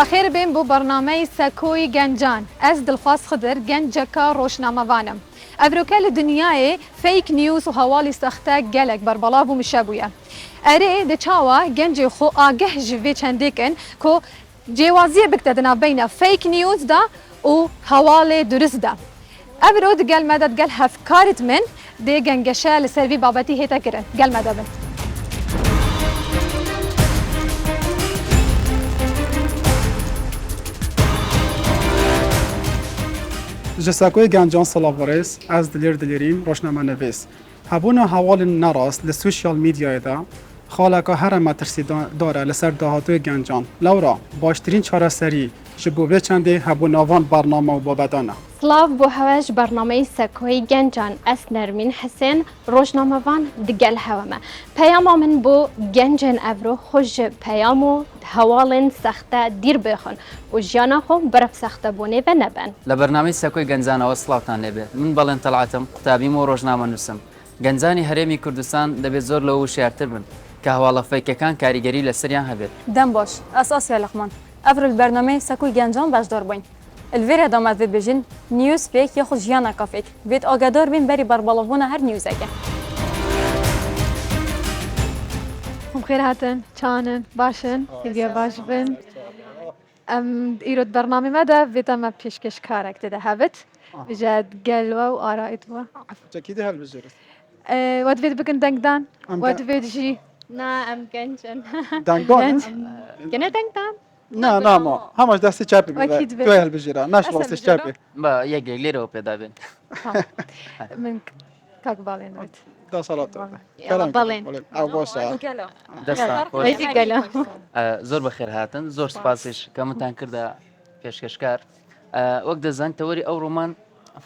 بخیر بین بو برنامه سکوی گنجان از دلخواست خضر گنجکا روشنامه وانم افروکل دنیای فیک نیوز و حوالی سخته گلک بر بلا بو مشابویه اره ده چاوا گنج خو آگه جوی چندکن که جوازی بکتدنا بین فیک نیوز دا و حوال درست دا افرو ده گل مدد گل هفکارت من ده گنگشه لسروی بابتی هیتا کرن گل مدد بند جساکوی گنجان سلاوارس از دلریم روشنامه نویس هبونا حوال نراست لسوشیال میدیا دا خالقا هر مترسی داره لسر دهاتوی گنجان لورا باشترین چاره سری جبوه چنده هبوناوان برنامه و بابدانه سلاف بو هواش برنامه سکوی گنجان اس نرمین حسین روشنامه وان دگل هوامه پیام من بو گنجن افرو خوش پیامو هوالن سخته دیر بخون و جانا خو برف سخته بونه و نبن لبرنامج سکوی گنجان وصلاتان لبه من بلن طلعتم قطابیم و روشنامه نووسم گنجانی هەرێمی کوردستان دەبێت زۆر لەوە شیارتر بن کە هەواڵە فەیکەکان کاریگەری لەسەریان هەبێت دەم باش ئەساسیا لەخمان ئەفر البەرنامەی سەکوی گەنجان بەشدار بووین الڤێرە دەمات بێت بێژین نیوز فێک یاخود ژیانەکە فێک بێت ئاگادار بین بەری بەربەڵەبوونە هەر نیوزەکە بخير هاتن چانن باشن يبقى باش بن ايرود برنامج مدى فيتا ما بيشكش كارك تدا هابت بجد قلوة وآرائتوا جاكيدي هل بجرس واد فيد بكن دنقدان واد فيد جي نا ام گنجن دانگدان گنه دنگدان نه ما همش دستی چپی أكيد بیده توی هل بجیره نش أسهل راستش بجيرة. چپی بە یەکێک لێرەوە پێدا بێن من كاك بالين ويت دا صلاة يلا بالين. او باشا دەستان خۆش ویدی گلو زۆر بەخێر هاتن زۆر سپاسیش کەمتان کردە پێشکەشکار وەک دەزان تەوەری ئەو ڕۆمان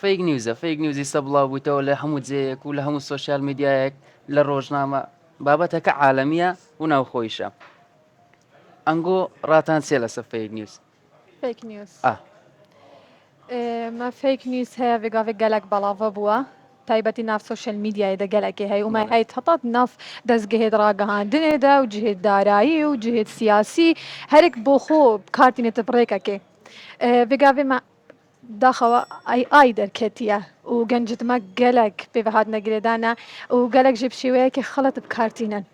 فیک نیوزە فیک نیوزی سە بڵاو بوویتەوە لە هەموو جێیەک و لە هەموو سۆشیال میدیایەک لە ڕۆژنامە بابەتەکە عالەمیە و ناوخۆیشە ئەنگۆ ڕاتان چێ لەسەر فیک نیوز فيك نيوز آه. ما فيك نيوز هي فيغا في قالك بلافا بوا تايبتي ناف سوشيال ميديا إذا قالك هي وما هي تحطت ناف دز جهد راجع عندنا دا وجهد دارائي وجهد سياسي هرك بوخو بكارتين تبريكا كي فيغا في ما داخوا اي در كتيا وجنجت ما قالك بفهاد نقردانا وقالك جيب شوية كي خلط بكارتينن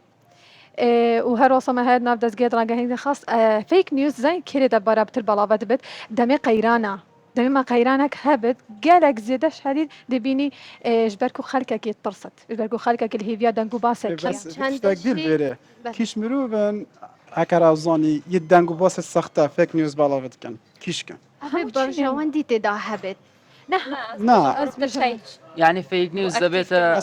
وهر وصل ما هاد ناف دز جهد راجع هنا خاص فيك نيوز زين كده دبارة بتربلافات بت دمي قيرانا دمي ما قيرانك هبت قالك زيدش حديد دبيني جبركو خلقك يترصد جبركو خلقك اللي هي فيها دنقو باسك بس چند تقدير شي- بيره بله. كيش مروبن اكر ازاني يدنگو باس سخته فيك نيوز بلاغت كن كيش كن برجوان دي تدا هبت نه يعني فيك نيوز دەبێتە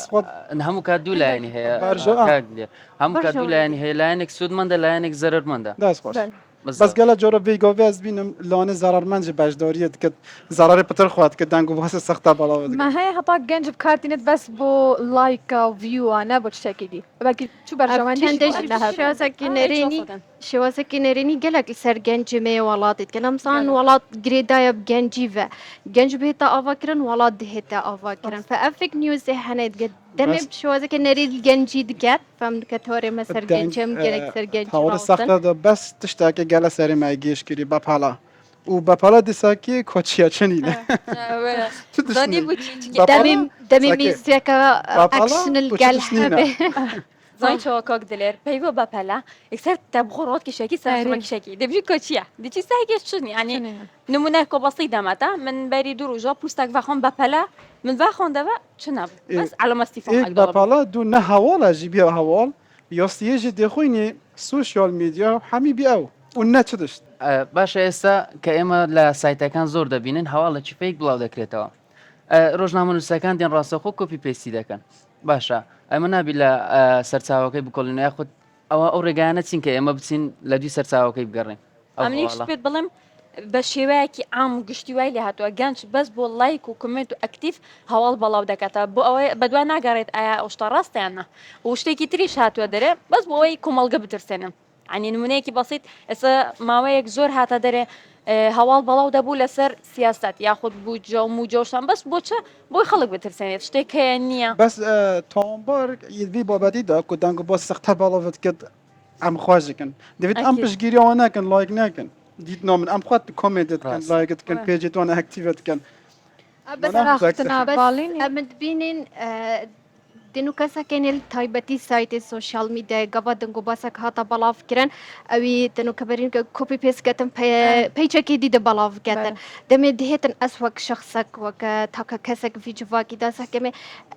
هەموو کات دوو لایەنی هەیە هەموو کات دوو لایەنی هەیە لایەنێک سوودمەندە لایەنێک زەرمەندە دست خوش بس گله جورا ویگاوی از بینم لانه ضررمند بجداریت که ضرر پتر خواهد که دنگو باس سخته بلاغت ما هي هطاق جنج بكارتينت بس بو لايك او فيو انا بوتشتكي دي باقي شو برجوان چندش شوازکی نرینی شوازکی نرینی گلک سر گنج می ولادت کلام سان ولاد گریدای بگنجی و گنج بهتا آوا کرن ولاد دهتا آوا کرن فافک نیوز هنید قد دم بس- شوازکی نرید گنجی دکت فهم کتوری مسر گنجم گلک سر گنج حوال سخته ده بس تشتاكي گله سری مایگیش کری بپالا و بپالا دیساکی کوچیا چنینه تو دشنی دمی میزیکا اکشن الگل هبه زين شو كوك دلير بيبو بابلا اكثر تبغرات كشاكي سرما كشاكي دبجي كوتشيا ديتي سايكي شنو يعني نمونة بسيطة متى من بري دروجا بوستاك فاخون بابلا من فاخون دابا شنب بس على ما استفهم ایک بپالا دو نه حوال جیبی حوال یاستیه جی دخوینی سوشیال میدیا همی بیاو و نه چه دشت باشە ئێستا کە ئێمە لە سایتەکان زۆر دەبینن هەواڵێکی فێک بڵاو دەکرێتەوە ڕۆژنامە نووسەکان دێن ڕاستەخۆ کۆپی پێستی دەکەن باشە ئەمە نابی لە سەرچاوەکەی بکۆڵین یاخود ئەوە ئەو ڕێگانە چین کە ئێمە بچین لە دوی سەرچاوەکەی بگەڕین ئەمنیش پێت بڵێم بە شێوەیەکی عام و گشتی وای لێ هاتووە گەنج بەس بۆ لایک و کمنت و ئەکتیف هەواڵ بەڵاو دەکاتە بۆ ئەوەی بەدوای ناگەڕێت ئایا ئەو شتە ڕاستیانە و شتێکی تریش هاتووە دەرێ بەس بۆ ئەوەی کۆمەڵگە بترسێنن عنی نمونەیەکی بەسیط ئێستا ماوەیەک زۆر هاتە دەرێ هەواڵ بەڵاو دەبوو لەسەر سیاست یاخود بووجە و موجەوشان بەس بۆچە بۆی خەڵک بترسێنێت شتێک هەیە نییە بس تامبار یدوی بابدی دا که دنگو باس سخته بلاغت کد ام خواهش کن دوید ام أكيد. پشگیری آن نکن لایک نکن دیدنا من ام خواهد کامنت کن راست. لایک کن پیجت وان اکتیویت کن بس صراحتنا بالين متبینین دینو کسا کنیل تایبتی سایت سوشال میدیا گابا دنگو باسک هاتا بلاف کرن اوی دنو کبرین که کپی پیس کتن پیچه کی دیده بلاف کتن دمی دهتن اسوک شخصک وک تاکا کسک في جواکی داسا کمی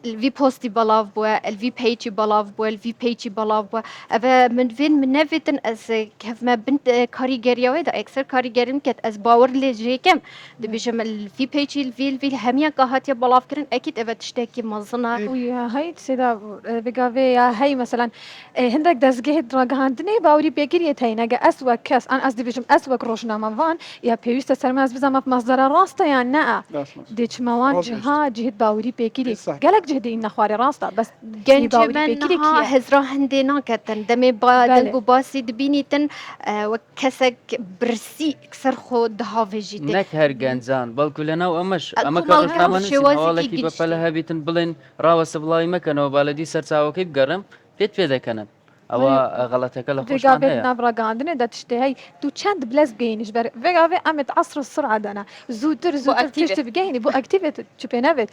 الفي بوستي بلاف بوا الفي پیجی بلاف بوا الفي پیجی بلاف بوا اوه من فين من نفتن از كيف ما بنت كاريجريا ويدا اكثر كاريجرين كت از باور لجي كم دبيجم الفي پیجی الفي هميا كهاتيا بلاف کرن اكيد اوه تشتكي مزنا ويا هاي سيدا بقافي يا هاي مثلا هندك دزجه دراجهاندني باوري بيجري تاينا جا أسوأ كاس أنا قصدي بيجم أسوأ كروشنا مفان يا بيوست سرماز بزما في مصدر راستا يا نا ديش موان جها جهد باوري بيجري قالك جهدي إن خواري راستا بس گنج منها هزرا هندنا کتن دمی با دنگو باسی دبینی تن و کسک برسی اکثر خود دهاویجی ده نەک هەر گەنجان بەڵکو لەناو ئەمەش ئەمە کە کومەڵ ڕۆژنامە شێوازێکی هەواڵێکی گشتی. بەپەلە هەبیتن بڵێن ڕاوەسە بڵاوی مەکەنەوە بالەدی سەرچاوەکەی بگەڕم پێ دەکەنن ئەوە غەڵەتەکە لە خۆشمان بقافي هەیە نافراغاندني دا تشتهي تو تشاند بلاس جينش بر بقافي أمت عصر السرعة دانا زوتر activate. تشتي بجيني بو أكتيفيت تشوبي نافت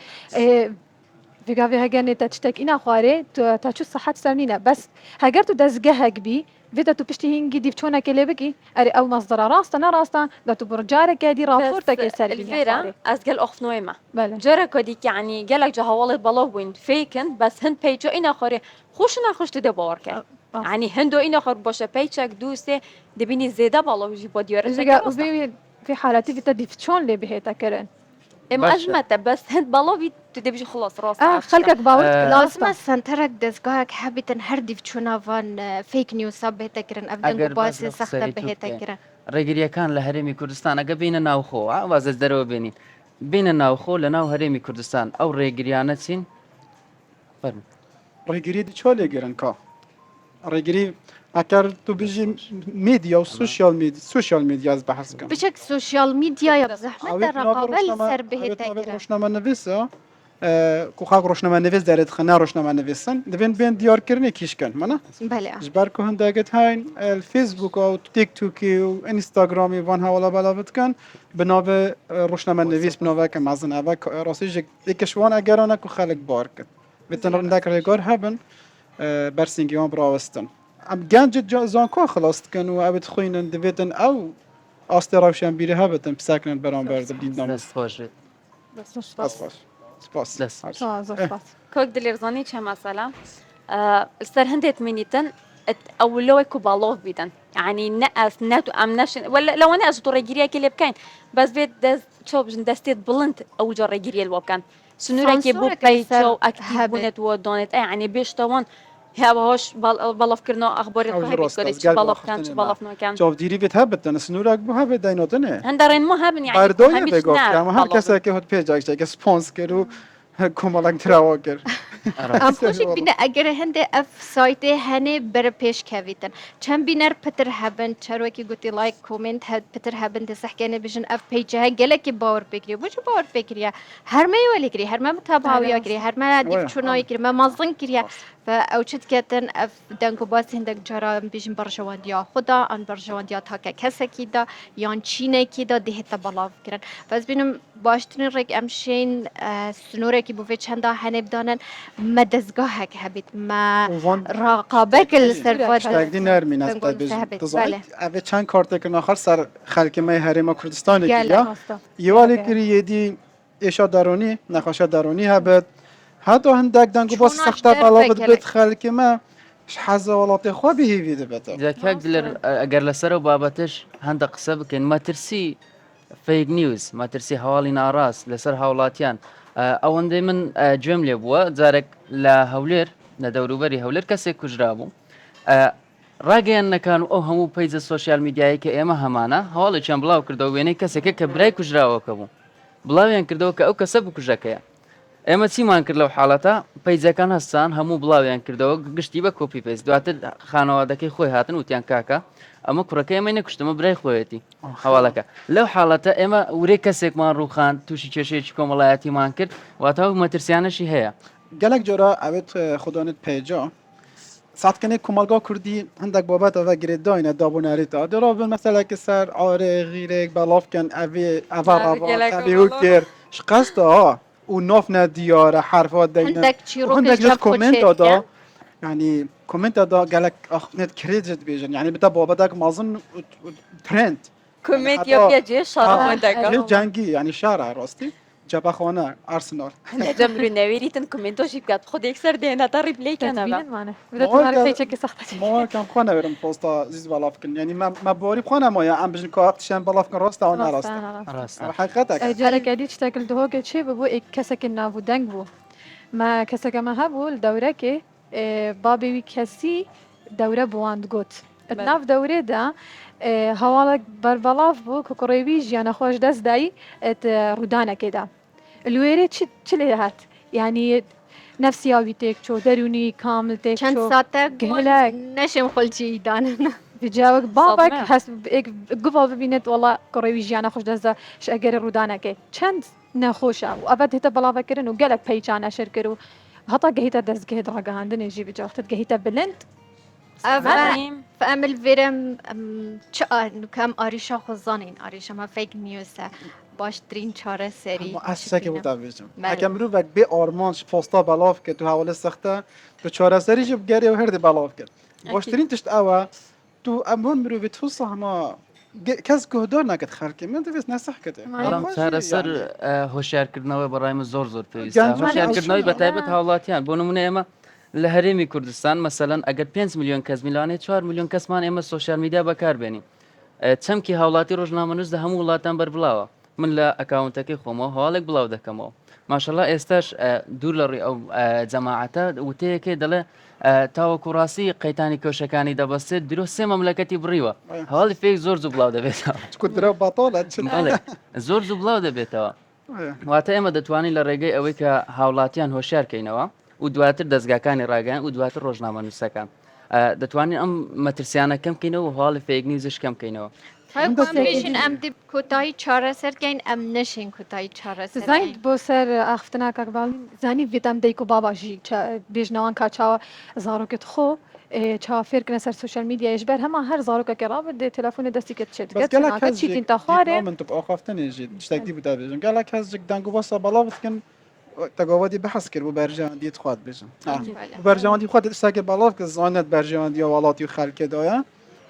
بقافي هاجاني تشتك إنا خواري تشو صحات سرنينا بس هاجرتو دزجهك بي فيدا تو بشتي هنجي دي بتشونا كليبكي أري أو مصدر راستا نراستا دا تو برجارك دي رافورتك يسالي الفيرا از قال اخ نويمه بله جرى كوديك يعني قالك جا هوالد بلاو وين فيكن بس هند بيجو انا خوري خوشنا خوش تدي باور كان يعني هندو انا خور باشه بيتشك دوسه دبيني زياده بلاو جي بوديور وبي في حالاتي في تدي بتشون لي بهيتا كرن اما باشه. ازمته بس هند بلاو تدي بيجي خلاص راس خلقك باورت لازم سنترك دزگاهك حبيتن هر ديف چونا وان فيك نيوز سب بهتكرن ابدن ئەگەر باسی باز لە سخت قسەی تو بهتكرن ڕێگریەکان لە هەرێمی کوردستان ئەگە بینە ناوخۆ وازە دەرەوە بینین بینە ناوخۆ لە ناو هەرێمی کوردستان ئەو ڕێگریانە چین فەرمو ڕێگیری دی چۆ لێگەرن کا ڕێگیری ئەکەر تو بژی میدیا و سوشیال میدیا از بەحث کەم بشك سوشيال ميديا يا بزحمة الرقابة سر بهتكرن ڕۆژنامە نویسە کو خاک ڕۆژنامە نویس دەرێت خنا ڕۆژنامە نویسن دەبێن بێن دیارکردنی کیشکن منە بله جبر که هندگت هاین فیسبوک و تیک توکی و اینستاگرامی وان حوالا بلا بتکن بنابه روشنامه نویس بنابه که مزن اوه راستی یکشوان اگرانه که خلق بار کن بتن رندک رگار هبن برسینگی هم براوستن ام گنج زان که خلاص کن و ابد خوینن دویدن او آستی روشن بیره هبتن بسکنن برام برد بید نام دەست خۆش بێت بس مش باش سپاس دەست كوك دلير زاني چه مثلا السر هندت مينيتن اولوي كوبالوف بيدن يعني نقص ناتو امناش ولا لو انا ازو ريجيريا كلي بكاين بس بيت دز تشوب دستيت بلنت او جو ريجيريا الوكان سنورك بو بيتو اكتيف بنت ودونت يعني بيش طوان هاوش بلاف كرنا اخبار القهبي كوريتش بلاف كانش بلاف نو كان جواب دیری بیت هبتن سنورک بو هبت دیناتنه هندرين مو هبن يعني بردوی بگفت که هر کسی که هد پیجاش که سپانس کرو کمالک دراوا کرد ام خوشك بنا اگر هنده اف سايتي هنه بر پیش كويتن چم بينر پتر هبن چروكي گوتي لايك كومنت هد پتر هبن دسح كانه بيجن اف پیج ها گلك باور بكري وجو باور بكري هر ما يولي كري هر ما متابعه كري هر ما ديف چوناي كري ما مازن كري فا او چت كتن اف دنگو باس هندك جرا بيجن برجوان ديا خدا ان برجوان ديا تاكا كسكي دا يان چينه كي دا دهت بلاف كرن بس بينم باشترين رك امشين سنوركي بو في چندا هنه بدانن ما دزگاهك هبيت ما رقابك السرفات اشتاقدی نرمین از تبیج تزاید اوه چند کارت که آخر سر خلک مای حریم کردستان کیا یوالی کری یدی ایشا درونی نخاشا درونی هبت حتی هندک دنگو باس سخته بلاغت بيت خلک ما حز ولات خو به ویده بتا جاکاک دلر ئەگەر لەسەر و بابەتش هەندە قسە بکەین مەترسی فیک نیوز مەترسی هەواڵی ناڕاست لەسەر هاوڵاتیان ئەوەندەی من گوێم لێ بووە جارێک لە هەولێر لە دەوروبەری هەولێر کەسێک کوژرا بوو ڕاگەیان نەکان و ئەو هەموو پەیجە سۆشیال میدیایی کە ئێمە هەمانە هەواڵێکیان بڵاو کردەوە وێنەی کەسێکە کە برای کوژراوەکە بوو بڵاویان کردەوە کە ئەو کەسە بکوژەکەیە ئێمە چیمان کرد لەو حاڵەتە پەیجەکان هەستان هەموو بڵاویان کردەوە گشتی بە کۆپی پێست دواتر خانەوادەکەی خۆی هاتن وتیان کاکە ئەمە کوڕەکە ئێمە نەکوشتمە برای خۆیەتی هەواڵەکە لەو حاڵەتە ئێمە ورێ کەسێکمان ڕووخان تووشی کێشەیەکی کۆمەڵایەتیمان کرد واتە ئەو مەترسیانەشی هەیە گلک جورا اوت خدانت پیجا ساعت کنه کمالگاه کردی هندک بابت و گرید داینه دابوناری تا درا بن مثلا که سر آره غیره بلاف کن اوی اوی هوکر شقست ها و ناف ندیاره حرفات دینه هندك شي روح وهندك جت جاب كومنت خود دا يعني كومنت دا قالك اخ نت كريدت بيجن يعني بتا بابتك ما اظن ترند كومنت حتى- يا جي شرف آه. عندك هي جنگي يعني شارع راستي جاب اخوانا ارسنال جمرو نویری تن کامنتاشی بکرد خود یک سر دهنه تا ریپلی کنه با تبين معنا بدأت ما نعرف كان- هيك شكل سخطة ما كان خوانا برم بوستا زيز بلافكن يعني ما بوري خوانا ما يا ام بجن كارتشان بلافكن راستا وانا راستا ڕاستە حقيقتك جارك عديد شتاكل دهوك شي ببو إك كسك النافو دنگ بو ما كسك ما هبو الدورة كي بابي وي كسي دورة بواند قوت الناف دورة دا هوالك بربلاف بو كقريبي جيانا خوش دست داي رودانا كده الويري تشلي هات يعني نفسياوي تيك شو دروني كامل تيك چند شو ساعته گهلک. نشم خلچی دانن بجاوك بابك صدمة. هس قفا ببينت والله قريبي جيانا خوش دزا شاقر رودانا كي چند نخوشا وابد هتا بلا فكرن وقالك بيجان اشر كرو هتا قهيتا دز قهيت راقا عندن يجي بجاوختت قهيتا بلند مریم فأمل فيرم چه كم آريشا خزانين آريشا ما فيك نيوسا باش ترين چاره سري ما اساسا که بودا بيجم بله. حكم رو وقت بي آرمانش پوستا بلاف که تو حواله سخته تو چهار سری جب گری و هردی بلاف کرد باشترین تشت اوا تو امون مرو به تو صحما کس گهدار نکد خلقی من دوست نسخ کده بەڵام چارەسەر هۆشیارکردنەوەی بەڕای من زۆر پێویستە گەنجان هۆشیارکردنەوەی ئەوشیە. بەتایبەت هاوڵاتیان بۆ نمونە ئێمە لە هەرێمی کوردستان مەسەلەن ئەگەر 5 میلیۆن کەس میلانێ 4 میلیۆن کەسمان ئێمە سوۆسیال میدیا بەکاربێنین چەمکی هاوڵاتی ڕۆژنامەنووس لە هەموو وڵاتان بەربڵاوە من لە ئەکاونتەکەی خۆمەوە هەواڵێک بڵاو دەکەمەوە ماشەڵڵا ئێستاش دوور لە ڕێ ئەو جەماعەتە وتەیەکێ دەڵێ تاوەکو ڕاستی قەیتانی کەوشەکانی دەبەستێت درۆ سێ مەملەکەتی بڕیوە هەواڵی فێک زۆر زوو بڵاو دەبێتەوە تكون درا بطالة بەڵێ زۆر زوو بڵاو دەبێتەوە واتە ئێمە دەتوانین لە ڕێگەی ئەوەی کە هاوڵاتیان هۆشیارکەینەوە و دواتر دەستگاکانی ڕاگەیان و دواتر ڕۆژنامە نووسەکان دەتوانین ئەم مەترسیانە کەم بکەینەوە و هەواڵی فێک نیوزش کەم بکەینەوە هاي كومبيشن ام دي كوتاي چاره سر كاين ام نشين كوتاي چاره سر زايد بو سر اختنا كاكبالين زاني فيتام ديكو بابا جي بيجنوان كا چاوا زاروكت خو چاوا فيركنا سر سوشيال ميديا يجبر هما هر زاروكا كراب دي تلفون دستي كتشت بس قالك كتشت تشيتين تخاري من تبقى خافتني جيت اشتاق دي بدا بيجن قالك هزك دانجو بصا بلاوت كان تقاودي بحث كر وبرجان دي تخوات بيجن وبرجان دي خود اشتاق بلاوت كزانت برجان دي ولاتي خلق دايا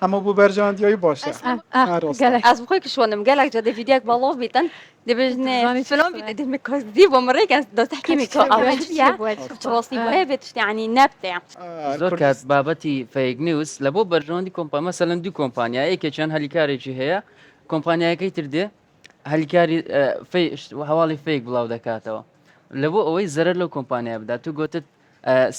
اما بو برجان دي باشه قالك از بخوی که شونم گلک جا دیویدیک بالاف بیتن دی بجنه زاني فلان شو بیتن دی مکاز دی بمره کن دا تحكي ميكو اوشيا تراستي آه. وهبت يعني نبتة زۆر کات بابەتی فەیک نیوز لە بۆ بەرژەوەندی کۆمپا مەسەلەن دوو کۆمپانیا یەکێکیان هەلیکارێکی هەیە کۆمپانیاکەی تر دێ هەلیکاری هەواڵی فەیک بڵاو دەکاتەوە لە بۆ ئەوەی زەرەر لەو کۆمپانیا بدات تو گوتت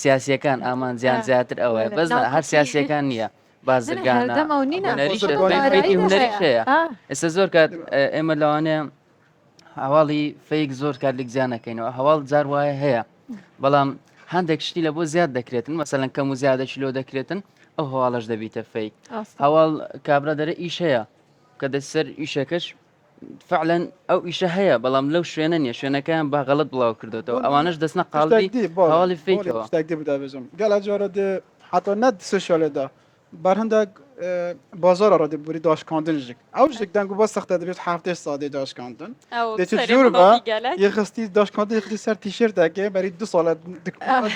سیاسیەکان ئامانزیان زیاتر ئەوەیە بەس هەر سیاسیەکان نییە بازرگانە هەردەم ئەو نینە. فێکی هونەری هەیە ئێستا زۆر کات ئێمە لەوانەیە هەواڵی فەیک زۆر کات لێک زیان نەکەینەوە هەواڵ جار وایە هەیە بەڵام هەندێک شتی لە بۆ زیاد دەکرێتن مەسەلەن کەم و زیادەشی لۆ دەکرێتن ئەو هەواڵش دەبیتە فەیک هەواڵ کابرا دەرە ئیش هەیە کە دەسەر ئیشەکەش فعلەن ئەو ئیشە هەیە بەڵام لەو شوێنە نیە شوێنەکەیان با غەڵت بڵاو کردێتەوە ئەوانش دەستنە قاڵبی هەواڵی فێکەوە اشتاق دي بدا بيجن قال جارة دي حتى ند سوشيال دا برهندك بازار را دي بوري داش كاندن جيك او جيك دانگو بس سخت دبيت حفتش ساده داش كاندن او دي تجربة يخستي داش كاندن يخدي سر تيشيرت هكي بري 2 سال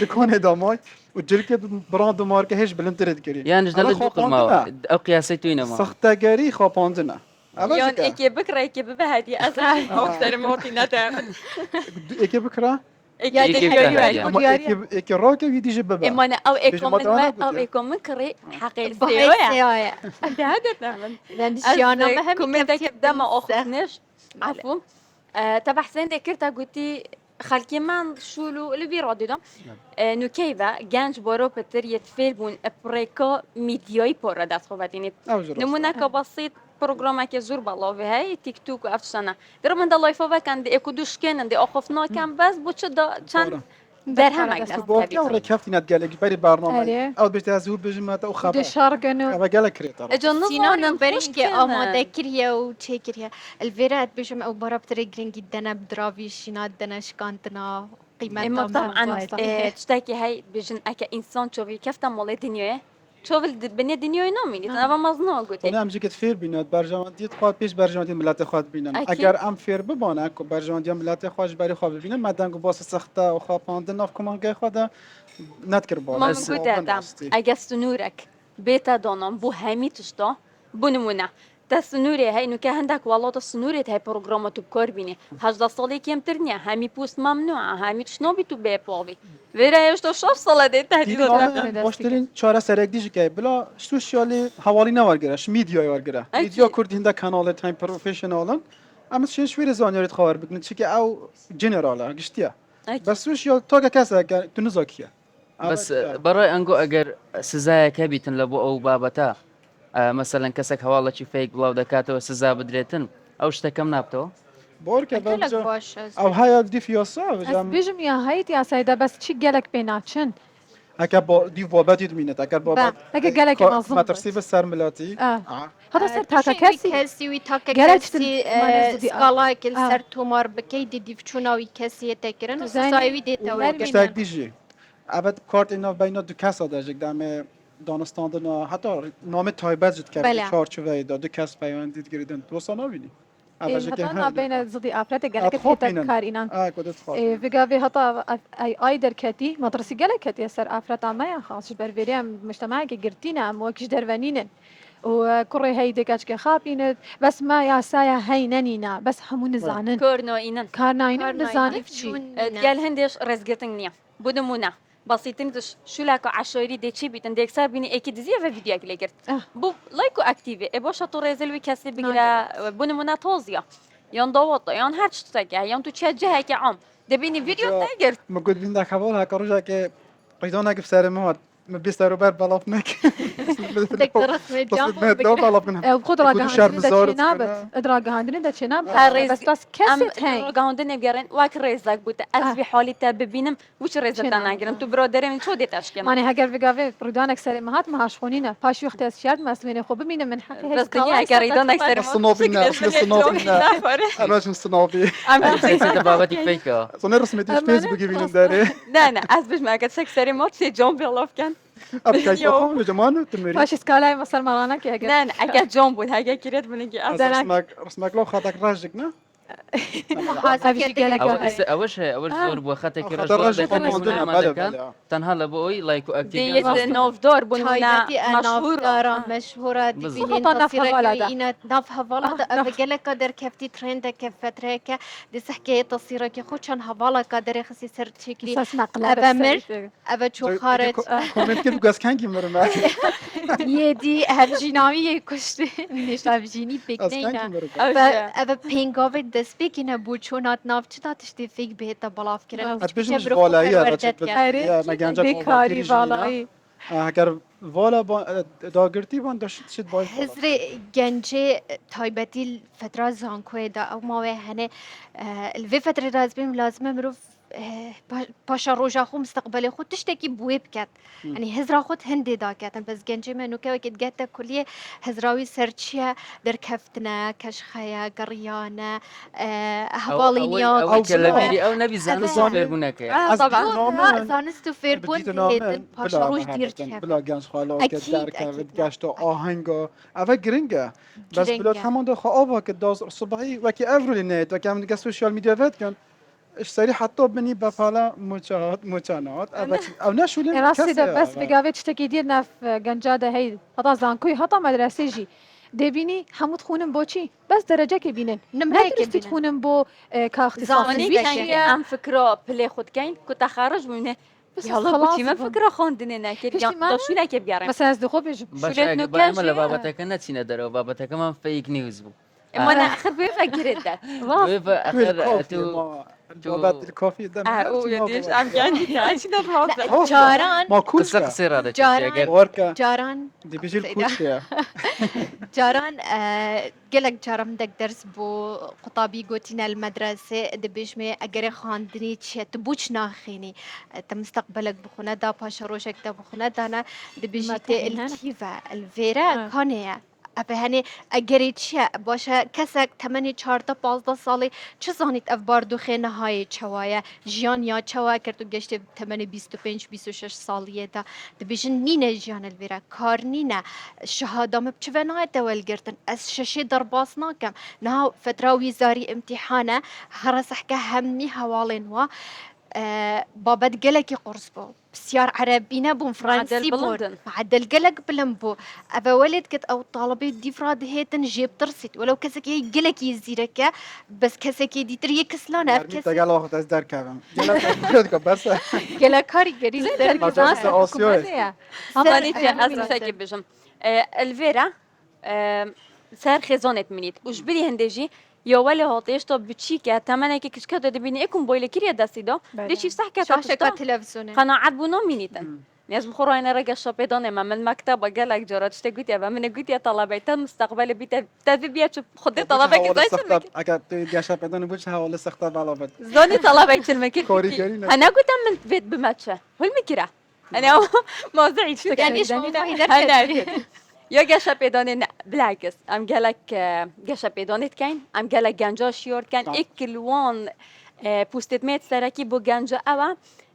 دكان داماي وجركه براند ماركه هيش بلنترد كري یانش دەڵێت دووقماوە ئەو قیاسی توینەوە سختگری خواباندنه يون ايكي بكره ايكي ببهدي ازعج اكثر موتي ندم ايكي بكره ايكي إيكي دياري بكرة. ايكي راكه يدي جببه اما انا او بيجي ايكم مطعنا من او قلت ايكم من كري حقيقي بحيث سيويا سيايا انت هذا تعمل لان الشيانة مهم كومنتك قدام اخذناش عفوا تبع حسين ذكرتها قلتي خلكي من شولو اللي بيرادو ده نو كيفا جانج بورو بتر يتفيل بون بريكا ميدياي بورا دات خواتيني نمونك بسيط برنامج زور بالله في هاي تيك توك وأفشنا در من الله يفوق كان دي اكودوش كان دي اخفنا كان بس بوش دا كان در هم بورتي او ركفتي نتقالك بري برنامج أريه. او بتازو بجمات او خبر دشارقنو اما قالك كريتر جنوب سينانا برينكي اما ذكريا وتشيكريا الفيرات بيجم او برا بتري جرين جدا بدرافي شينات دنا شكانتنا قيمة اما طبعا صحيح. تشتكي هاي بجن اكا انسان تشوفي كيف تمولي دنيا شوف البنية دنيا نومي انا مزنوق قلت انا امجي كت فير بينات برجاندی خود پیش برجاندی ملت خود بینن اكيد اگر ام فیر ببانه کو برجاندی ملت خودش بری خواب ببینن مدن گو باس سخته و خواپاندن ناف کمان گه خود نتکر بالا ما من قلت ادم اجا سنورك بيتا دونم بو هامي تشتا بو نمونه تا سنوري هاي انه كهندك والله تا سنوري هاي بروجرام تو بكوربيني هجدا صالي كيم ترنيا هامي بوست ممنوعه هامي تشنو بي تو بي بوبي فيرا يوش تو شوف صلا دي تهديد باشترین چاره سرک دیجی که بلا سوشیالی حوالی نوارگره ش میدیای وارگره اكيد میدیا کرد هنده کانال تایم پروفیشنالن اما شش ویر زانیارت خبر بکنن چی که او جنراله گشتیه اكيد بس سوشیال تا که کسا که تو نزاکیه بس برای انگو اگر سزای کبیتن لبو او بابتا مثلا کسک حواله چی فیک بلاو دکاتو سزا بدريتن او شتکم نابتو بار که قلت لك بابجا باش او های دی فیاسا از بجام بیجم یا هایت یا سایده بس چی گلک بیناچن اگر با دی بابت مینت اگر بابت اگه گلک مظلوم مترسی به سر ملاتی هذا سر تاكا تشي كاسي كاسي ويتاكا قالت كاسي ما نزدي سكالا كل سر تومار بكي دي ديفچونا وي كاسي تكرن سايوي دي ولر تو اشتاق دیجی ابد کارت اینا بینا دو کسا داشت دم دانستاندن حتی نام تایبت جد کرد بله. چارچوبه دو کس پیوندید گریدن تو سانا بینی هتا انا بين زدي افراد قالك خب هتا بینن كارينان کدت خواب فيجا في هتا اي دركتي مدرسي قالك يا سر افراد ما يا خاص برفيريا مجتمعك قرتينا ام وكش درفانين وكري هي دكاش خابين بس ما يا سايا هي ننينا بس حمون زانن كورنو اينن كارناين نزانن قال هندش رزقتن نيا بودمونا بسيطين تش شو لاكو عشوري دي تشي بيتن ديك سار بيني اكيد زي في فيديو اكل قرت بو لايكو اكتيفي ابو شطو ريزل وي كاسي بيغرا بونمونا توزيا يان دووطو يان هر تشتاكي يان تو تشجع هيك عام دبيني فيديو تاجر ما قلت بین دک حوال ها کاروجا که قیدان اگه سر ما ما بیست رو بر بلاف نک بدك رسمة بس جامبو ما دو بلاف منها بقدرة يكونوا شهر قاعدين دا بزار تشينابت ادرا قاعدين دا تشينابت هالريز- بس كاسيت هاي روغاوندن بيرن واك ريزك بوتا اسبي حالي تاببينم وش ريزك انا قرن تو برادر من شو دي تشكي ماني هاجر فيجافي بردانك سري مهات ما هاشخونينا باش وقت اسياد مسلمين خو بمين من حقي بس دنيا كاريدان اكثر الصنوبينا الصنوبينا انا شو الصنوبي سيسي بابتي فيكا صنع رسمتي في فيسبوك بين داري لا لا اسبش ما كنت سكسري موت سي جون بيلوف كان ابكي تخون جمانو تمري باش سكالاي مسل مرانا كي هاجر لا لا اجا جون بود هاجا كريت بنجي رسمك لو خاطك راجكنا اوش زور بو خاطر كي خاطر راجل رجل عندنا بلا بلا تنها لبوي لايكو ديت اكتيف نوف دور بنونا تايبتي مشهورة مشهورة مشهورة بالضبط. دبينين خطا نفها تصيرك ولدا. إنا نفها ولدا أبقى قدر كفتي ترند كفترك دي حكاية تصيرك خو كان هوالا قدر خسي سر شكلي اساس نقلة أبمر أبا شو خارج كومنت كيف قاس كان كيمر ما يدي هفجيناوي كشتي مش هفجيني قاس كان بكنينا كيمر أبا بينغوفي دسبيكينا بوچونات نافچتا تشتي فيك بهتا بلاف كرن اتبش مش فوالا هي يا ما جانجا بيكاري بالاي اگر والا داگرتی بان داشت شد باید هزري جنجي تايبتي الفترة زانكوي دا أو ما هني الفي فترة لازم مروف باشا روجا خو مستقبلي خو تشتكي بويب كات يعني هزرا خود هندي دا كاتن بس جنجي منو كوا كت جاتا كلية هزراوي سرتشيا در كفتنا كشخيا قريانا هوالينيا او كلاميري او نبي زانو فير هناك طبعا زانستو فير بون باشا روج دير بلا گنج خالا که أكيد، در أكيد کفت گشت و آهنگا اوه گرینگه بس گرینگه. بلاد همان دو خواه که داز صبحی وکی افرولی نیت وکی همون دیگه سوشیال میدیا وید کن اشتری حتی بنی بفعلا مچانات او نشولين راسي ده بس بقاوي تشتكي ديرنا في جنجادة هي هتا زانكوي هتا مدرسة جي دبيني حمود خونم بوشي بس درجة كبينن نمرة ندرستي كبينن. خونم بو كاختصاص زماني البيت كان شيء. ام فكرة بلي خود كاين كنت خارج منه بس يلا خلاص بوتي ما بون. فكرة خوندني ناكر فيش ما- داشو لك بيارم بس از دخو بيجم باش شولت نو باما كاجي. لبابتك نتسينا درو بابتك كمان فيك نيوز بو اما انا اخر بيفكر الدات ويبا اخر تو بابات الكوفي ده او يديش ام كان عايش نروح جاران ما قصة كوشكا قصيرة هذا جاران. وركا جاران دي بيجي سيدة. الكوشكا جاران قلق جارم دك درس بو خطابي قوتينا المدرسة دبيش مي أجري خاندني تشي تبوش ناخيني تمستقبلك بخونا دا باشا روشك دا بخونا دانا دبيش ما تي تحيلها. الكيفا الفيرا كانيا ئەبێ هەنێ ئەگەری چییە باشە کەسێک تەمەنی 14 ساڵی چ زانیت ئەف باردوخێنەهایی چەوایە ژیان یا چەوا کرد و گەشتێ تەمەنی 25-26 ساڵیەدا دەبێژن نینە ژیانە لێرە کار نینە شەهادامە بچوە نایەتە وەلگرتن ئەس شەشێ دەرباس ناکەم ناو فترا ویزاری امتحانە هەڕەسەحکە هەممی هەواڵێن وە بابەت گەلێکی قرس بوو بسیار عەرەبی نەبوون فرانسی بوون معدل گەلێک بلند بوو ئەبە وەلێت کرد ئەو تاڵبەی دیفرا دهێتن ژێ بترسیت وەلەو کەسێکی گەلێکی زیرەکە بەس کەسێکی دیتر یە کەسلانە ئەف کەس تەگەڵ وەخت ئەس دەرکەوم بەس گەلە کاریگەری از شکی بجم الویرا سر خزانت منید وش بدی هندجی یا ولی هاتیش تا بچی که تمنه که کشکه داده بینی اکون بایل کریه دستی دا دیشی صح که شاشەکە تەلەڤیزیۆنێ قناعت بونا مینیتن نیاز بخورا این رگه شاپیدانه من مکتب گلک جارات شته گویی و من گویی طلبه تا مستقبل بیت تدبی بیا چه خود طلبه که داشت اگر تو گشت بدون بوش حواله سخته بلافت زانی طلبه چه مکر کاری نه. انا گفتم من بیت بمچه هل میکره انا موضوعی چه یعنی کنی شما یا گشت پیدانه نه بالعکس ام گلک گشت پیدانت کن ام گلک گنجا شیور کن اکلوان پوستت میت سرکی بو گنجا اوا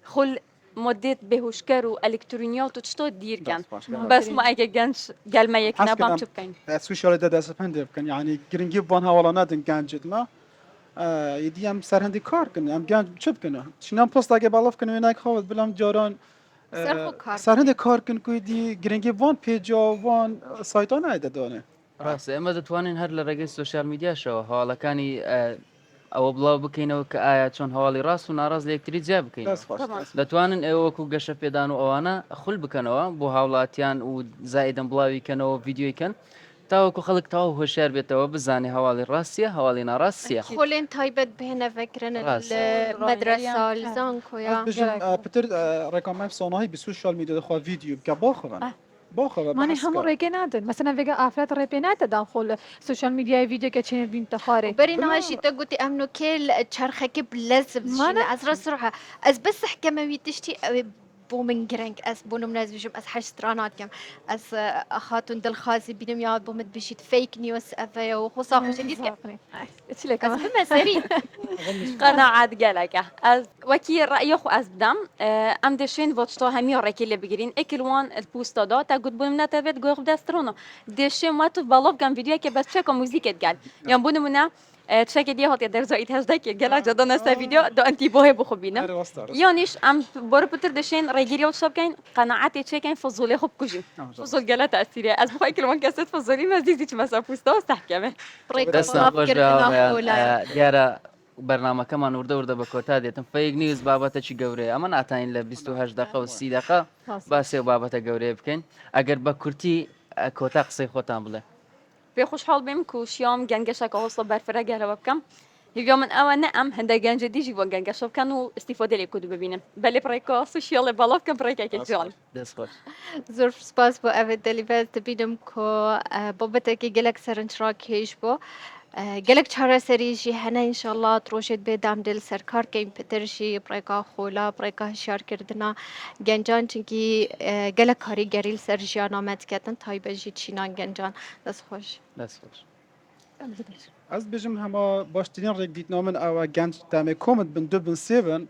خل مدت بهوشکر و الکترونیات و چطور دیر کن بس ما اگه گنج گلمه یک نبام چوب کن سوشيال ده دست پنده بکن يعني گرینگی بان حوالا ندن گنجت ما يدي ام سرهندي کار کنه ام گنج چوب کنه شنام پست اگه بالاف کنه اینک خواد بلام جاران سرهند کار کن که دی گرینگی وان پیجا وان سایتان ایده دانه ڕاستە ئێمە دەتوانین هەر لە ڕێگەی سوۆسیال میدیاشەوە هەواڵەکانی ئەوە بڵاو بکەینەوە کە ئایا چۆن هەواڵی ڕاست و ناڕاست لە یەکتری جیا بکەین دەتوانن ئێوە وەکو گەشە پێدان و ئەوانە خول بکەنەوە بۆ هاوڵاتیان و زائیدەن بڵاویکەنەوە ڤیدیۆیکەن تاوەکو خەڵک تاو هۆشیار بێتەوە بزانێ هەواڵی ڕاستیە هەواڵی ناڕاستیە خۆلێن تایبەت بهێنە فکرن مەدرسە زانکۆیا پتر ڕێکامای سۆناهی بە سوشیال میدیا دەخوا ڤیدیو بکە باخەوە باخەوە مانێ هەموو ڕێگە نادن مەسەنە ڤێگە ئافرەت ڕێپێ ناتەدان خۆ لە سوشیال میدیای ڤیدیۆکە چێنە بینتە خوارێ بەری ناشی تە گوتی ئەمنوکێ چرخەکە بلەزم ئەزرا سرعە ئەس بس حکەمەوی تشتی ئەوێ بۆ من گرنگ ئەس بۆ نمونەز بژم ئەس هەشت ڕناکەم ئەس خاتون دڵخوازی بینم یا بۆ مت بشیت فیک نیوز ئەڤەیە و خۆسا خۆشەری قناعت گلکه از وکی رأی خو از دم ام دشین وقتا همی رکی لی بگیرین اکلوان الپوستا دا تا گود بونم نتوید گوخ دسترونو دشین ما تو بالاف گم ویدیو که بس چکا موزیکت گل یعنی بونمونه تشکي دي هات يدر زايد هزدك جلا جدا نستا فيديو دو انتي بوه بخبينا يونيش ام بربطر دشين ريجيري وشاب كاين قناعاتي تشكين فضولي خب كوجي فضول جلا تأثيري از بخاي كل من كاسات فضولي ما زيزيش مسا بوستا واستحكمه دەستان خۆش دیارە بەرنامەکەمان وردە بە کۆتا دێتم فەیک نیوز بابەتەکی گەورەیە ئەمە ناتانین لە 28 دقە و 30 دقە باسێ و بابەتە گەورەیە بکەین ئەگەر بە کورتی کۆتا قسەی خۆتان بڵێ في خوشحال بهم كوشيام جنجشة كهوصل برفرة جهلا بكم اليوم من أول نعم هندا جنج ديجي وجنجشة كانوا استفادة لكود ببينم بل بريكا سوشيال بالاف كم بريكا كجال دەست زۆر سپاس بۆ ئەوێ دەلیبەت دەبینم کۆ بابەتێکی گەلێک سەرنجڕاکێش بۆ گەلێک چارەسەریژی هەنە ئینشاءالله ڕۆژێت بێدام دل سەرکارکەین پترشی پڕێکا خۆلا پڕێکا هشیارکردنا گەنجان چونکی گەلە کاریگەری لەسەر ژیانامەتکەتن تایبەتژی چینان گەنجان دەست خۆش از بجم هما باشترین ڕێک دیتنا من ئەوە گەنج دەمێ کۆمت بن دو بن سێبن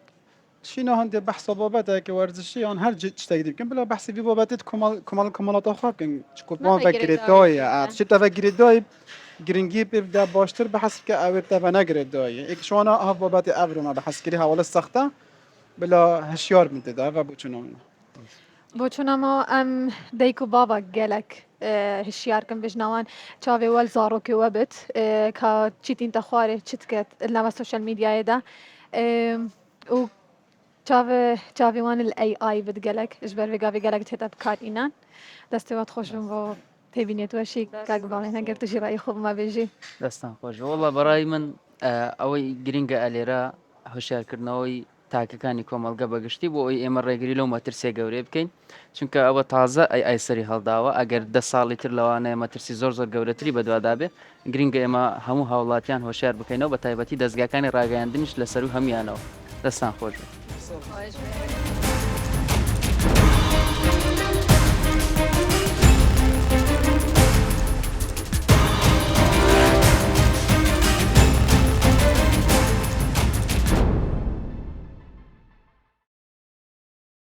شینا هەندێ بەحسە بابەتێکی وەرزشیان هەر شتێک بکەن بلا بەحسی وی بابەتێت کۆمەڵەتە خوا بکەن کوپان vegirêdayê şi te vegirêdayê giringî pê de baştir bi hesb ke ew ê te venegirêdayê êk şwana hav babetê ev rûna bi heskirî hewale sexte bila hişyar bin tê de ev bûçûna min بۆچونەمەوە ئەم دایک و بابا گەلک هشیارکەم بژناوان چاوێ وەل زارۆکێوە بێت کە چیتینتە خوارێ چت کرد لەمە سوشیال میدیایەدا و چاوێوان AI بت گەلک ژ بەر vêgavê gelek tête bikarînan destê wat xweş bim bo têbîniyetweşî kak باڵێ هەگەر توژی ڕای خۆبما بێژی دەستان خۆش وەڵا بەڕای من ئەوەی گرینگە ئەلێرە هۆشیارکردنەوەی تاکەکانی کۆمەڵگە بەگشتی بۆ ئەوی ئێمە ڕێگری لەو مەترسیە گەورەی بکەین چونکە ئەوە تازە ئەی سەری هەڵداوە ئەگەر 10 ساڵی تر لەوانەیە مەترسی زۆر گەورەتری بەدوادابێ گرینگە ئێمە هەموو هاوڵاتیان هۆشیار بکەینەوە بە تایبەتی دەستگاکانی ڕاگەیاندنیش لەسەر و هەمیانەوە دەستان خۆش